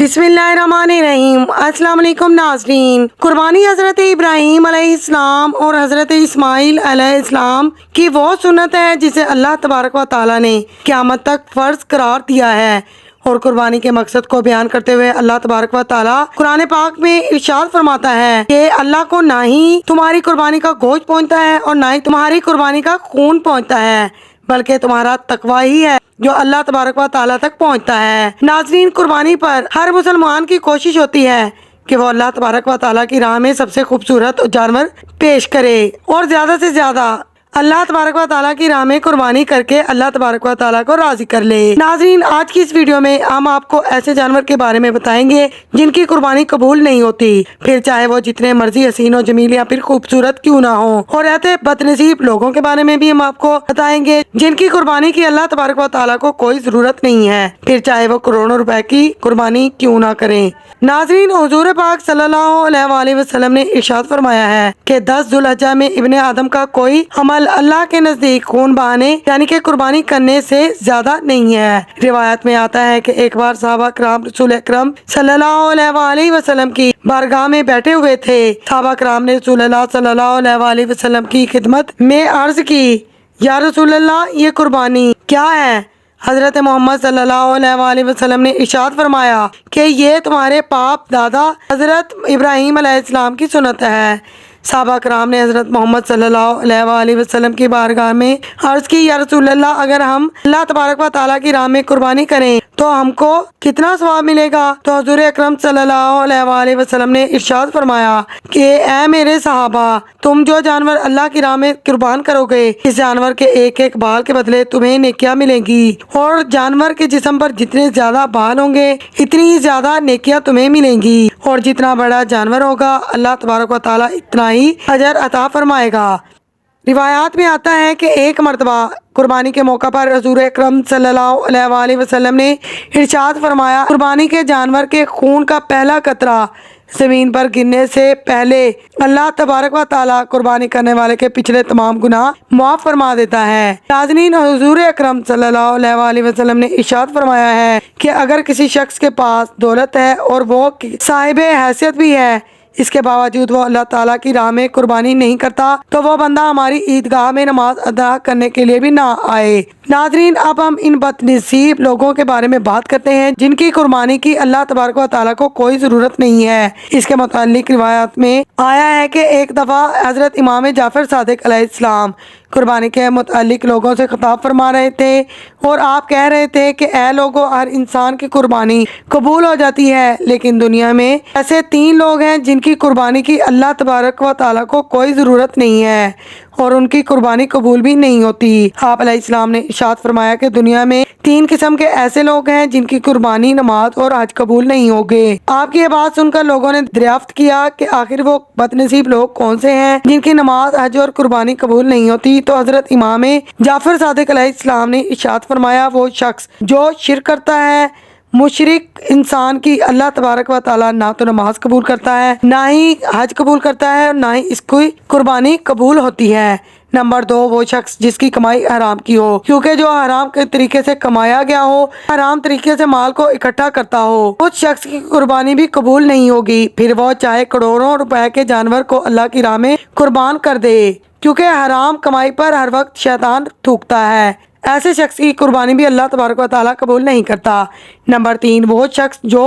बिस्मिल्लाहिर्रहमानिर्रहीम। अस्सलाम वालेकुम नाज़रीन। कुर्बानी हज़रत इब्राहीम अलैहिस्सलाम और हज़रत इस्माइल अलैहिस्सलाम की वो सुन्नत है जिसे अल्लाह तबारक व तआला ने क़यामत तक फ़र्ज़ करार दिया है। और कुर्बानी के मकसद को बयान करते हुए अल्लाह तबारक व तआला कुरान पाक में इरशाद फरमाता है कि अल्लाह को ना ही तुम्हारी कुर्बानी का गोश्त पहुँचता है और ना ही तुम्हारी कुर्बानी का खून पहुँचता है, बल्कि तुम्हारा तकवा ही है जो अल्लाह तबारक व तआला तक पहुँचता है। नाज़रीन, कुर्बानी पर हर मुसलमान की कोशिश होती है कि वो अल्लाह तबारक व तआला की राह में सबसे खूबसूरत जानवर पेश करे और ज़्यादा से ज़्यादा अल्लाह तबारक व तआला की राह में कुर्बानी करके अल्लाह तबारक व तआला को राज़ी कर ले। नाज़रीन, आज की इस वीडियो में हम आपको ऐसे जानवर के बारे में बताएंगे जिनकी कुर्बानी कबूल नहीं होती, फिर चाहे वो जितने मर्जी हसीन और जमील या फिर खूबसूरत क्यों ना हो। और ऐसे बदनसीब लोगों के बारे में भी हम आपको बताएंगे जिनकी कुर्बानी की अल्लाह तबारक व तआला को कोई ज़रूरत नहीं है, फिर चाहे वो करोड़ों रुपए की कुर्बानी क्यों ना करें। नाज़रीन, हुज़ूर पाक सल्लल्लाहु अलैहि वसल्लम ने इरशाद फरमाया है कि 10 ज़ुल्हिज्जा में इब्ने आदम का कोई अमल अल्लाह के नजदीक खून बहाने यानी कि कुर्बानी करने से ज्यादा नहीं है। रिवायत में आता है कि एक बार साहबा कराम रसूल अकरम सल्लल्लाहु अलैहि वसल्लम की बारगाह में बैठे हुए थे। साहबा कराम ने रसूल अल्लाह सल्लल्लाहु अलैहि वसल्लम की खिदमत में अर्ज की, या रसूल अल्लाह, ये कुर्बानी क्या है? हज़रत मोहम्मद सल्लल्लाहु अलैहि वसल्लम ने इरशाद फरमाया कि ये तुम्हारे बाप दादा हज़रत इब्राहीम अलैहिस्सलाम की सुन्नत है। साहबा कराम ने हज़रत मोहम्मद सल्लल्लाहु अलैहि वसल्लम की बारगाह में अर्ज़ की, या रसूल अल्लाह, अगर हम अल्लाह तबारक व तआला की राह में कुर्बानी करें तो हमको कितना सवाब मिलेगा? तो हुज़ूर अकरम सल्लल्लाहु अलैहि वसल्लम ने इरशाद फरमाया कि ए मेरे सहाबा, तुम जो जानवर अल्लाह की राह में कुर्बान करोगे, इस जानवर के एक एक बाल के बदले तुम्हें नेकियां मिलेंगी, और जानवर के जिस्म पर जितने ज्यादा बाल होंगे इतनी ही ज्यादा नेकियां तुम्हें मिलेंगी, और जितना बड़ा जानवर होगा अल्लाह तबारक व तआला इतना ही अजर अता फरमाएगा। रिवायात में आता है कि एक मरतबा कुर्बानी के मौका पर हुज़ूर अकरम सल्लल्लाहु अलैहि वसल्लम ने इरशाद फरमाया, कुर्बानी के जानवर के खून का पहला कतरा ज़मीन पर गिरने से पहले अल्लाह तबारक व तआला कुर्बानी करने वाले के पिछले तमाम गुनाह माफ़ फरमा देता है। नाज़रीन, हुज़ूर अकरम सल्लल्लाहु अलैहि वसल्लम ने इरशाद फरमाया है कि अगर किसी शख्स के पास दौलत है और वो साहिब हैसियत भी है, इसके बावजूद वो अल्लाह ताला की राह में कुर्बानी नहीं करता, तो वो बंदा हमारी ईदगाह में नमाज अदा करने के लिए भी ना आए। नाज़रीन, अब हम इन बदनसीब लोगों के बारे में बात करते हैं जिनकी कुर्बानी की अल्लाह तबारक व तआला को कोई ज़रूरत नहीं है। इसके मुतालिक रिवायत में आया है कि एक दफ़ा हज़रत इमाम जाफ़र सादिक अलैहिस्सलाम कुर्बानी के मुतालिक लोगों से खिताब फरमा रहे थे और आप कह रहे थे कि ऐ लोगों, हर इंसान की कुर्बानी कबूल हो जाती है, लेकिन दुनिया में ऐसे 3 लोग हैं जिनकी कुर्बानी की अल्लाह तबारक व तआला को कोई ज़रूरत नहीं है और उनकी कुर्बानी कबूल भी नहीं होती। आप अलैहिस्सलाम ने इरशाद फरमाया कि दुनिया में 3 किस्म के ऐसे लोग हैं जिनकी कुर्बानी, नमाज और हज कबूल नहीं होंगे। आपकी ये बात सुनकर लोगों ने दरियाफ्त किया कि आखिर वो बदनसीब लोग कौन से हैं जिनकी नमाज, हज और कुर्बानी कबूल नहीं होती। तो हज़रत इमाम जाफ़र सादिक अलैहिस्सलाम ने इरशाद फरमाया, वो शख्स जो शिर्क करता है, मुशरिक इंसान की अल्लाह तबारक व तआला ना तो नमाज कबूल करता है, ना ही हज कबूल करता है और ना ही इसकी कुर्बानी कबूल होती है। नंबर 2, वो शख्स जिसकी कमाई हराम की हो, क्योंकि जो हराम के तरीके से कमाया गया हो, हराम तरीके से माल को इकट्ठा करता हो, उस शख्स की कुर्बानी भी कबूल नहीं होगी, फिर वो चाहे करोड़ों रुपए के जानवर को अल्लाह की राह में कुर्बान कर दे, क्योंकि हराम कमाई पर हर वक्त शैतान थूकता है। ऐसे शख्स की कुर्बानी भी अल्लाह तबारक व तआला कबूल नहीं करता। नंबर 3, वो शख्स जो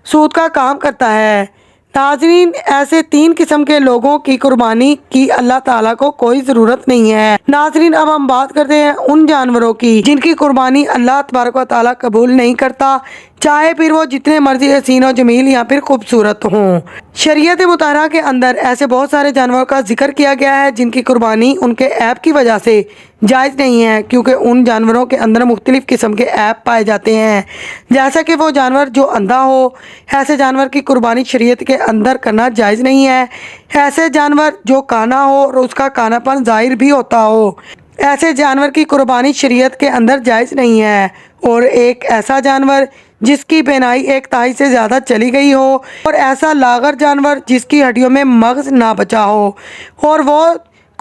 सूद का काम करता है। नाज़रीन, ऐसे 3 किस्म के लोगों की कुर्बानी की अल्लाह ताला को कोई ज़रूरत नहीं है। नाज़रीन, अब हम बात करते हैं उन जानवरों की जिनकी कुर्बानी अल्लाह तबारक व तआला कबूल नहीं करता, चाहे फिर वो जितने मर्जी हसीन और जमील या फिर खूबसूरत हों। शरीयत मुताहरा के अंदर ऐसे बहुत सारे जानवरों का जिक्र किया गया है जिनकी कुर्बानी उनके ऐब की वजह से जायज़ नहीं है, क्योंकि उन जानवरों के अंदर मुख्तलिफ किस्म के ऐब पाए जाते हैं। जैसा कि वो जानवर जो अंधा हो, ऐसे जानवर की कुर्बानी शरीयत के अंदर करना जायज़ नहीं है। ऐसे जानवर जो काना हो और उसका कानापन ज़ाहिर भी होता हो, ऐसे जानवर की कुर्बानी शरीयत के अंदर जायज़ नहीं है। और एक ऐसा जानवर जिसकी बेनाई 1 तिहाई से ज़्यादा चली गई हो, और ऐसा लागर जानवर जिसकी हड्डियों में मग़ज़ ना बचा हो और वो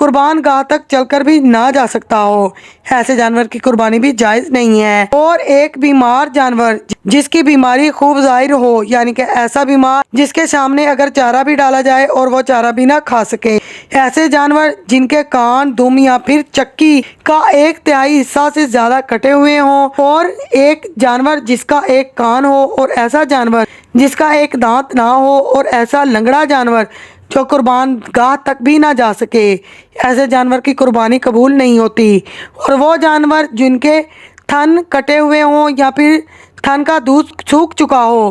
قربان گاہ تک چل کر بھی نہ جا سکتا ہو، ایسے جانور کی قربانی بھی جائز نہیں ہے۔ اور ایک بیمار جانور جس کی بیماری خوب ظاہر ہو، یعنی کہ ایسا بیمار جس کے سامنے اگر چارہ بھی ڈالا جائے اور وہ چارہ بھی نہ کھا سکے، ایسے جانور جن کے کان، دم یا پھر چکی کا 1/3 حصہ سے زیادہ کٹے ہوئے ہوں، اور ایک جانور جس کا ایک کان ہو، اور ایسا جانور جس کا ایک دانت نہ ہو، اور ایسا لنگڑا جانور جو قربان گاہ تک بھی نہ جا سکے، ایسے جانور کی قربانی قبول نہیں ہوتی۔ اور وہ جانور جن کے تھن کٹے ہوئے ہوں یا پھر تھن کا دودھ سوکھ چکا ہو،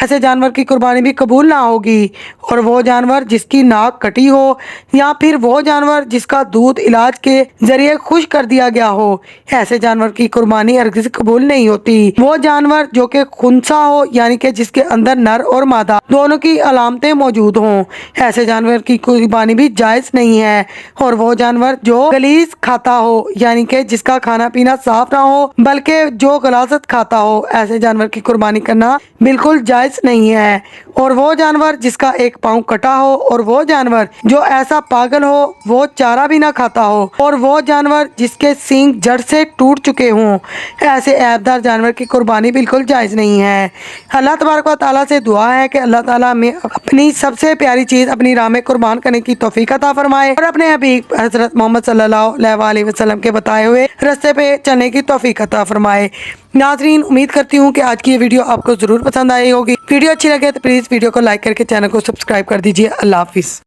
ایسے جانور کی قربانی بھی قبول نہ ہوگی۔ اور وہ جانور جس کی ناک کٹی ہو، یا پھر وہ جانور جس کا دودھ علاج کے ذریعے خشک کر دیا گیا ہو، ایسے جانور کی قربانی ہرگز قبول نہیں ہوتی۔ وہ جانور جو کہ خنثی ہو، یعنی کہ جس کے اندر نر اور مادہ دونوں کی علامتیں موجود ہوں، ایسے جانور کی قربانی بھی جائز نہیں ہے۔ اور وہ جانور جو غلیظ کھاتا ہو، یعنی کہ جس کا کھانا پینا صاف نہ ہو بلکہ جو غلاظت کھاتا ہو، ایسے جانور کی قربانی کرنا بالکل جائز نہیں ہے۔ اور وہ جانور جس کا ایک پاؤں کٹا ہو، اور وہ جانور جو ایسا پاگل ہو وہ چارہ بھی نہ کھاتا ہو، اور وہ جانور جس کے سینگ جڑ سے ٹوٹ چکے ہوں، ایسے عیبدار جانور کی قربانی بالکل جائز نہیں ہے۔ اللہ تبارک و تعالیٰ سے دعا ہے کہ اللہ تعالیٰ میں اپنی سب سے پیاری چیز اپنی راہ میں قربان کرنے کی توفیق عطا فرمائے، اور اپنے حبیب حضرت محمد صلی اللہ علیہ وآلہ وسلم کے بتائے ہوئے راستے پہ چلنے کی توفیق عطا فرمائے۔ ناظرین، امید کرتی ہوں کہ آج کی یہ ویڈیو آپ کو ضرور پسند آئی ہوگی۔ ویڈیو اچھی لگے تو پلیز ویڈیو کو لائک کر کے چینل کو سبسکرائب کر دیجیے۔ اللہ حافظ۔